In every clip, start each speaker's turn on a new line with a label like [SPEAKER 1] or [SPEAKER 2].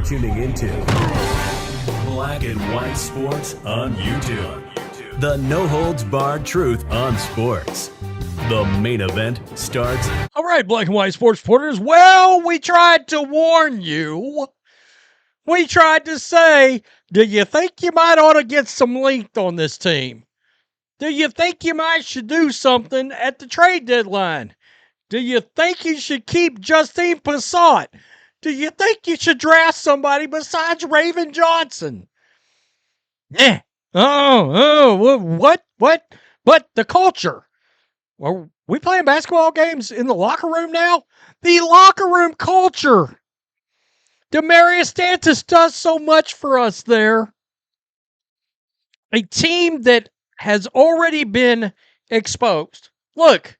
[SPEAKER 1] You're tuning into Black and White Sports on YouTube. The no-holds-barred truth on sports. The main event starts.
[SPEAKER 2] All right, Black and White Sports supporters. Well, we tried to warn you. We tried to say, do you think you might ought to get some length on this team? Do you think you might should do something at the trade deadline? Do you think you should keep Justine Passat? Do you think you should draft somebody besides Raven Johnson? Yeah. What? But the culture. Are we playing basketball games in the locker room now? The locker room culture. Damiris Dantas does so much for us there. A team that has already been exposed. Look,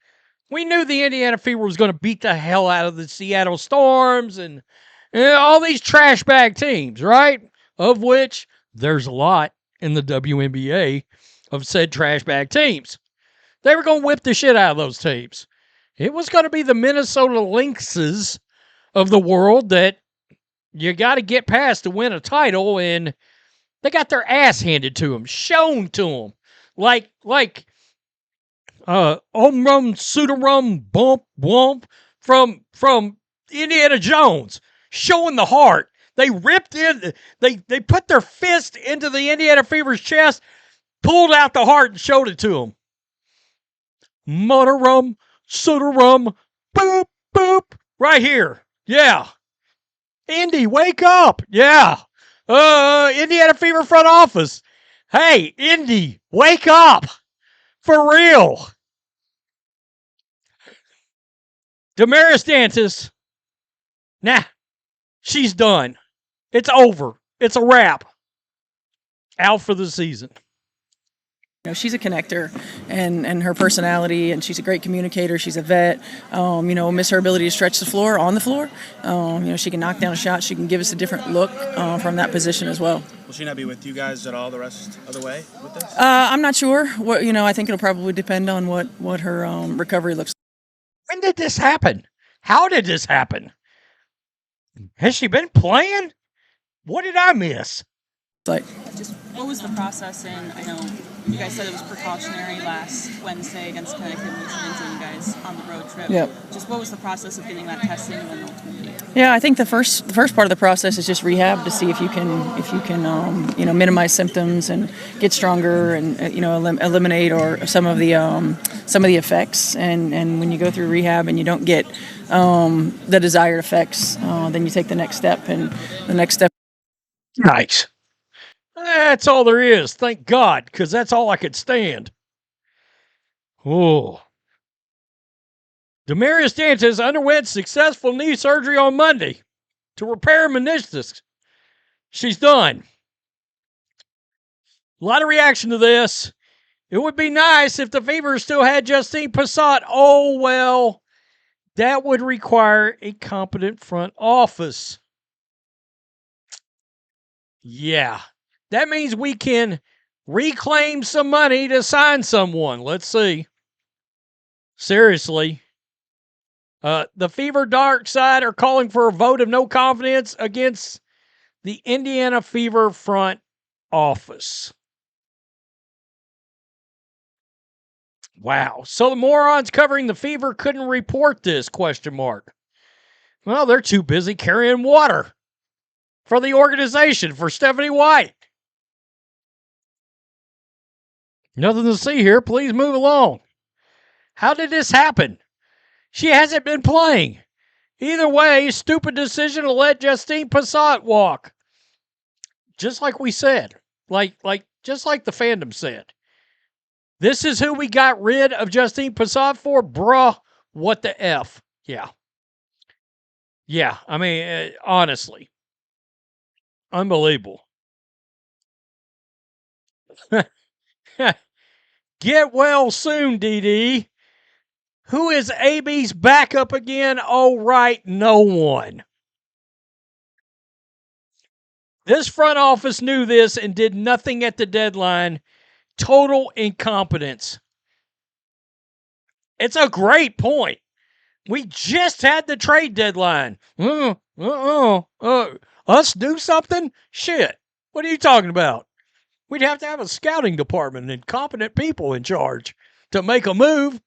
[SPEAKER 2] we knew the Indiana Fever was going to beat the hell out of the Seattle Storms and all these trash bag teams, right? Of which there's a lot in the WNBA of said trash bag teams. They were going to whip the shit out of those teams. It was going to be the Minnesota Lynxes of the world that you got to get past to win a title, and they got their ass handed to them, shown to them. Like Omrum Sudarum Bump Wump from Indiana Jones, showing the heart. They ripped in, they put their fist into the Indiana Fever's chest, pulled out the heart and showed it to them. Monorum, Sudarum, boop, boop, right here. Yeah. Indy, wake up. Yeah. Indiana Fever front office. Hey, Indy, wake up. For real. Damiris Dantas. Nah, she's done. It's over. It's a wrap. Out for the season.
[SPEAKER 3] You know, she's a connector, and her personality, and she's a great communicator. She's a vet. Miss her ability to stretch the floor on the floor. She can knock down a shot. She can give us a different look from that position as well.
[SPEAKER 4] Will she not be with you guys at all the rest of the way with this?
[SPEAKER 3] I'm not sure. I think it'll probably depend on what her recovery looks like.
[SPEAKER 2] When did this happen? How did this happen? Has she been playing? What did I miss?
[SPEAKER 5] Just what was the process in? I know you guys said it was precautionary last Wednesday against Connecticut, which into you guys on the road trip.
[SPEAKER 3] Yep.
[SPEAKER 5] Just what was the process of getting that testing and then ultimately?
[SPEAKER 3] Yeah, I think the first part of the process is just rehab to see if you can minimize symptoms and get stronger and eliminate or some of the effects. And when you go through rehab and you don't get the desired effects, then you take the next step, and the next step.
[SPEAKER 2] Nice. That's all there is. Thank God, because that's all I could stand. Oh. Damiris Dantas underwent successful knee surgery on Monday to repair meniscus. She's done. A lot of reaction to this. It would be nice if the Fever still had Justine Passat. Oh, well, that would require a competent front office. Yeah. That means we can reclaim some money to sign someone. Let's see. Seriously. The Fever Dark Side are calling for a vote of no confidence against the Indiana Fever front office. Wow. So the morons covering the Fever couldn't report this, ? Well, they're too busy carrying water for the organization, for Stephanie White. Nothing to see here. Please move along. How did this happen? She hasn't been playing. Either way, stupid decision to let Justine Passat walk. Just like we said. Just like the fandom said. This is who we got rid of Justine Passat for? Bruh, what the F? Yeah. Yeah, I mean, honestly. Unbelievable. Get well soon, DD. Who is AB's backup again? Oh, right, no one. This front office knew this and did nothing at the deadline. Total incompetence. It's a great point. We just had the trade deadline. Us do something? Shit. What are you talking about? We'd have to have a scouting department and competent people in charge to make a move.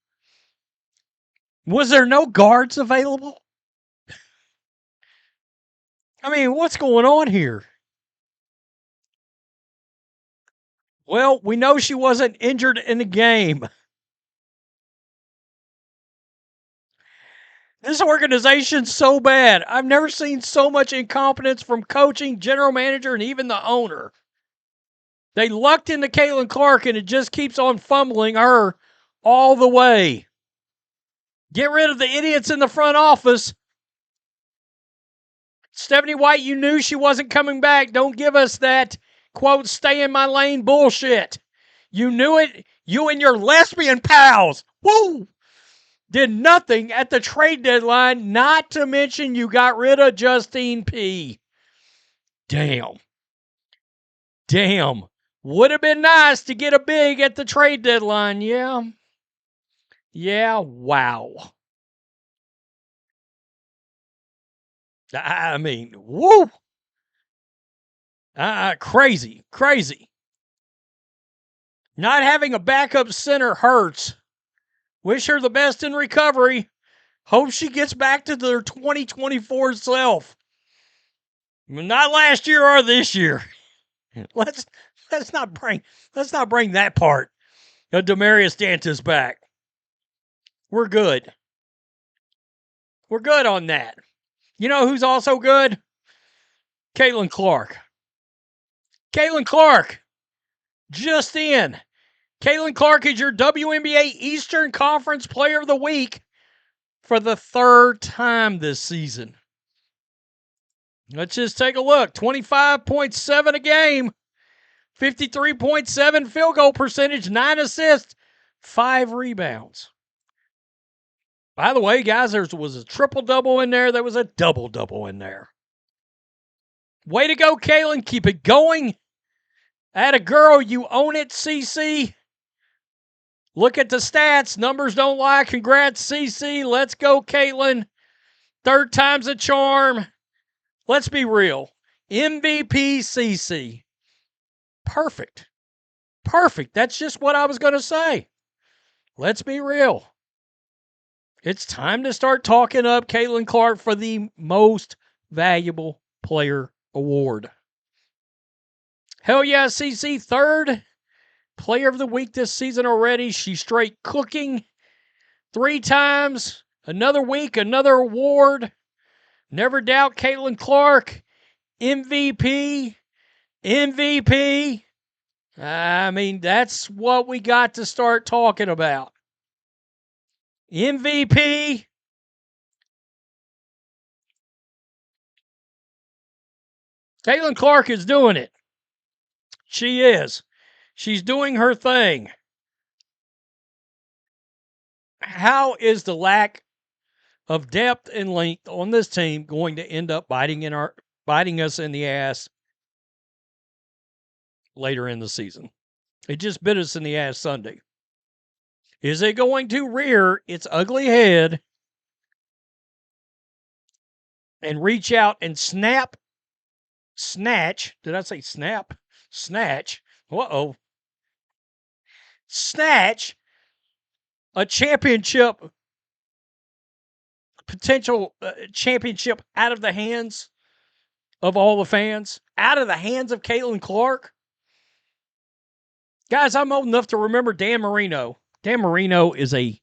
[SPEAKER 2] Was there no guards available? I mean, what's going on here? Well, we know she wasn't injured in the game. This organization's so bad. I've never seen so much incompetence from coaching, general manager, and even the owner. They lucked into Caitlin Clark, and it just keeps on fumbling her all the way. Get rid of the idiots in the front office. Stephanie White, you knew she wasn't coming back. Don't give us that, quote, stay in my lane bullshit. You knew it. You and your lesbian pals. Woo! Did nothing at the trade deadline, not to mention you got rid of Justine P. Damn. Would have been nice to get a big at the trade deadline, yeah. Yeah, wow. I mean, woo. Crazy. Not having a backup center hurts. Wish her the best in recovery. Hope she gets back to their 2024 self. Not last year or this year. Let's not bring that part of Damiris Dantas back. We're good. We're good on that. You know who's also good? Caitlin Clark. Just in. Caitlin Clark is your WNBA Eastern Conference Player of the Week for the third time this season. Let's just take a look. 25.7 a game, 53.7 field goal percentage, 9 assists, 5 rebounds. By the way, guys, there was a triple-double in there. There was a double-double in there. Way to go, Caitlin. Keep it going. Atta girl, you own it, CC. Look at the stats. Numbers don't lie. Congrats, CC. Let's go, Caitlin. Third time's a charm. Let's be real. MVP CC. Perfect. That's just what I was going to say. Let's be real. It's time to start talking up Caitlin Clark for the Most Valuable Player Award. Hell yeah, CC. Third Player of the Week this season already. She's straight cooking. 3 times. Another week, another award. Never doubt Caitlin Clark. MVP. I mean, that's what we got to start talking about. MVP. Caitlin Clark is doing it. She is. She's doing her thing. How is the lack of depth and length on this team going to end up biting us in the ass later in the season? It just bit us in the ass Sunday. Is it going to rear its ugly head and reach out and snatch? Did I say snap? Snatch. Snatch a potential championship out of the hands of all the fans, out of the hands of Caitlin Clark. Guys, I'm old enough to remember Dan Marino. Dan Marino is a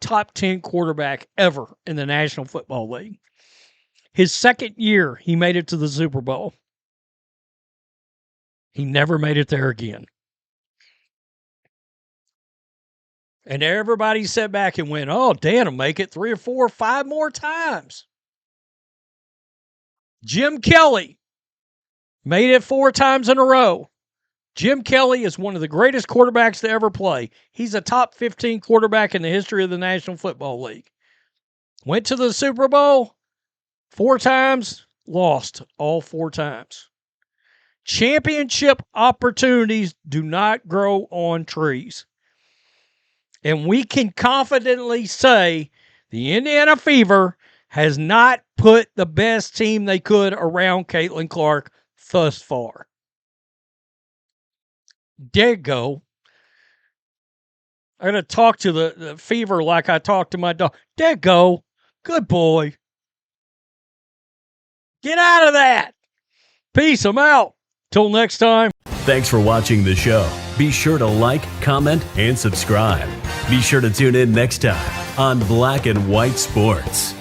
[SPEAKER 2] top 10 quarterback ever in the National Football League. His second year, he made it to the Super Bowl. He never made it there again. And everybody sat back and went, oh, Dan will make it 3 or 4 or 5 more times. Jim Kelly made it 4 times in a row. Jim Kelly is one of the greatest quarterbacks to ever play. He's a top 15 quarterback in the history of the National Football League. Went to the Super Bowl 4 times, lost all 4 times. Championship opportunities do not grow on trees. And we can confidently say the Indiana Fever has not put the best team they could around Caitlin Clark thus far. There you go. I'm going to talk to the Fever like I talk to my dog. There you go. Good boy. Get out of that. Peace. I'm out. Till next time.
[SPEAKER 1] Thanks for watching the show. Be sure to like, comment, and subscribe. Be sure to tune in next time on Black and White Sports.